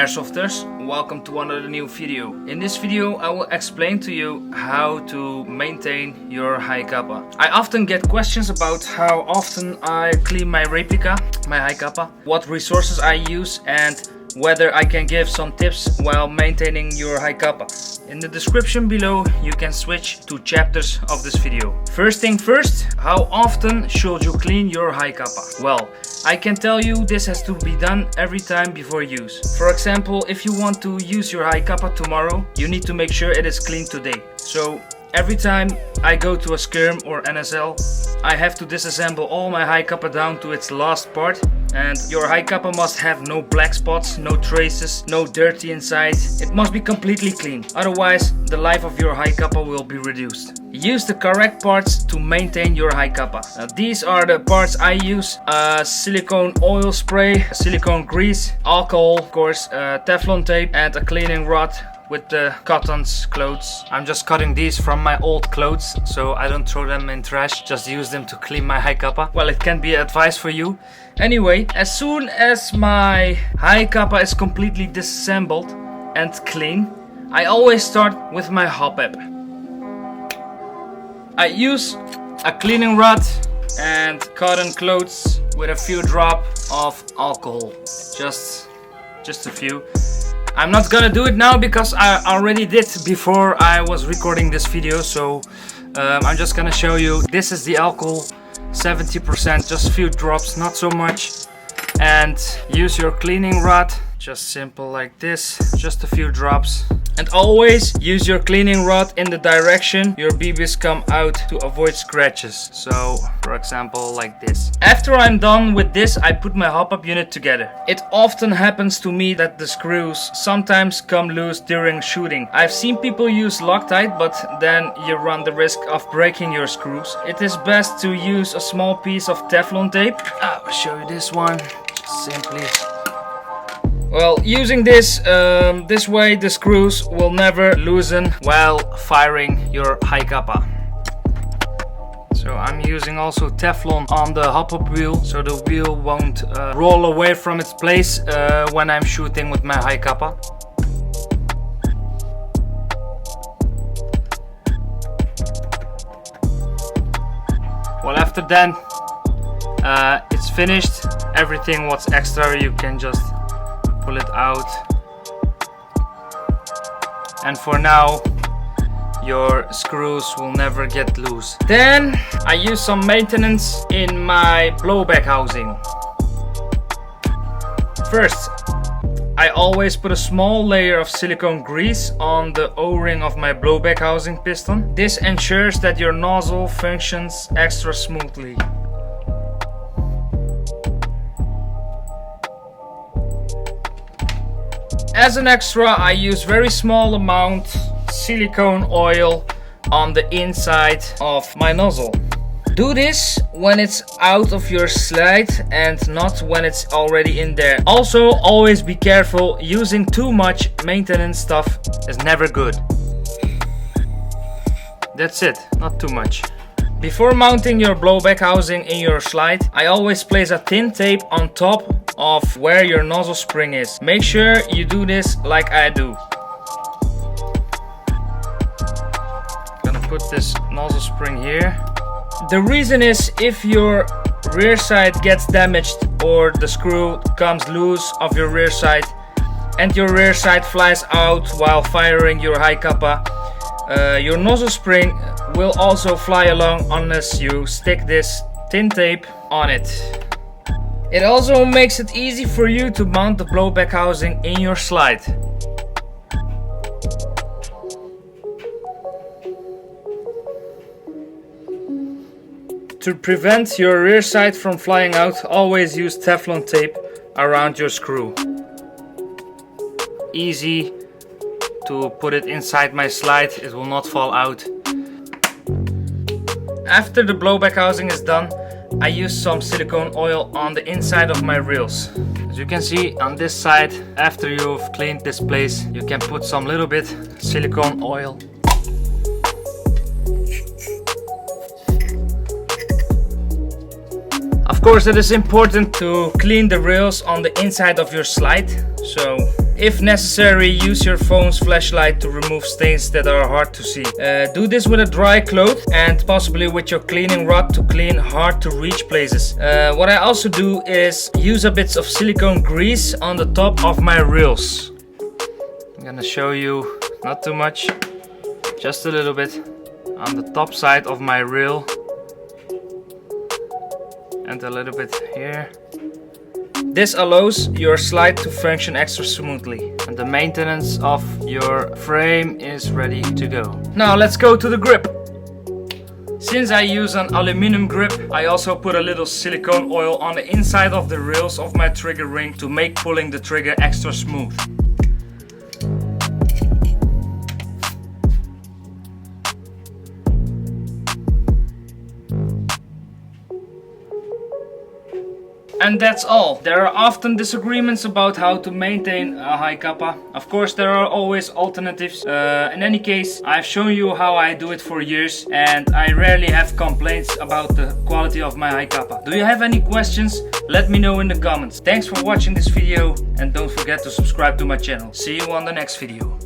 Airsofters, welcome to another new video. In this video I will explain to you how to maintain your HICAPA. I often get questions about how often I clean my replica, my HICAPA, what resources I use, and whether I can give some tips while maintaining your HICAPA. In the description below you can switch to chapters of this video. First thing first, how often should you clean your HICAPA? Well, I can tell you this has to be done every time before use. For example, if you want to use your HICAPA tomorrow, you need to make sure it is clean today. So every time I go to a skirm or NSL, I have to disassemble all my HICAPA down to its last part. And your HICAPA must have no black spots, no traces, no dirty inside. It must be completely clean, otherwise the life of your HICAPA will be reduced. Use the correct parts to maintain your HICAPA. Now, these are the parts I use: silicone oil spray, silicone grease, alcohol, of course, Teflon tape, and a cleaning rod with the cottons clothes. I'm just cutting these from my old clothes, so I don't throw them in trash, just use them to clean my HICAPA. Well, it can be advice for you. Anyway, as soon as my HICAPA is completely disassembled and clean, I always start with my Hopup. I use a cleaning rod and cotton clothes with a few drops of alcohol, just a few. I'm not gonna do it now because I already did before I was recording this video, so I'm just gonna show you. This is the alcohol, 70%, just a few drops, not so much. And use your cleaning rod, just simple like this, just a few drops. And always use your cleaning rod in the direction your BBs come out to avoid scratches. So, for example, like this. After I'm done with this, I put my Hopup unit together. It often happens to me that the screws sometimes come loose during shooting. I've seen people use Loctite, but then you run the risk of breaking your screws. It is best to use a small piece of Teflon tape. I'll show you this one, just simply. Well, using this way the screws will never loosen while firing your HICAPA. So I'm using also Teflon on the Hopup wheel, so the wheel won't roll away from its place when I'm shooting with my HICAPA. Well, after then it's finished. Everything what's extra you can just pull it out, and for now your screws will never get loose. Then I use some maintenance in my blowback housing. First, I always put a small layer of silicone grease on the O-ring of my blowback housing piston. This ensures that your nozzle functions extra smoothly. As an extra, I use very small amount silicone oil on the inside of my nozzle. Do this when it's out of your slide and not when it's already in there. Also, always be careful, using too much maintenance stuff is never good. That's it, not too much. Before mounting your blowback housing in your slide, I always place a thin tape on top of where your nozzle spring is. Make sure you do this like I do. Gonna put this nozzle spring here. The reason is if your rear side gets damaged or the screw comes loose of your rear side and your rear side flies out while firing your HICAPA, your nozzle spring will also fly along unless you stick this thin tape on it. It also makes it easy for you to mount the blowback housing in your slide. To prevent your rear side from flying out, always use Teflon tape around your screw. Easy to put it inside my slide, it will not fall out. After the blowback housing is done, I use some silicone oil on the inside of my reels. As you can see on this side, after you've cleaned this place, you can put some little bit silicone oil. Of course, it is important to clean the rails on the inside of your slide. So If necessary, use your phone's flashlight to remove stains that are hard to see. Do this with a dry cloth and possibly with your cleaning rod to clean hard to reach places. What I also do is use a bit of silicone grease on the top of my reels. I'm gonna show you, not too much, just a little bit on the top side of my reel and a little bit here. This allows your slide to function extra smoothly and the maintenance of your frame is ready to go. Now let's go to the grip. Since I use an aluminum grip, I also put a little silicone oil on the inside of the rails of my trigger ring to make pulling the trigger extra smooth. And that's all. There are often disagreements about how to maintain a HICAPA. Of course, there are always alternatives. In any case, I've shown you how I do it for years and I rarely have complaints about the quality of my HICAPA. Do you have any questions? Let me know in the comments. Thanks for watching this video and don't forget to subscribe to my channel. See you on the next video.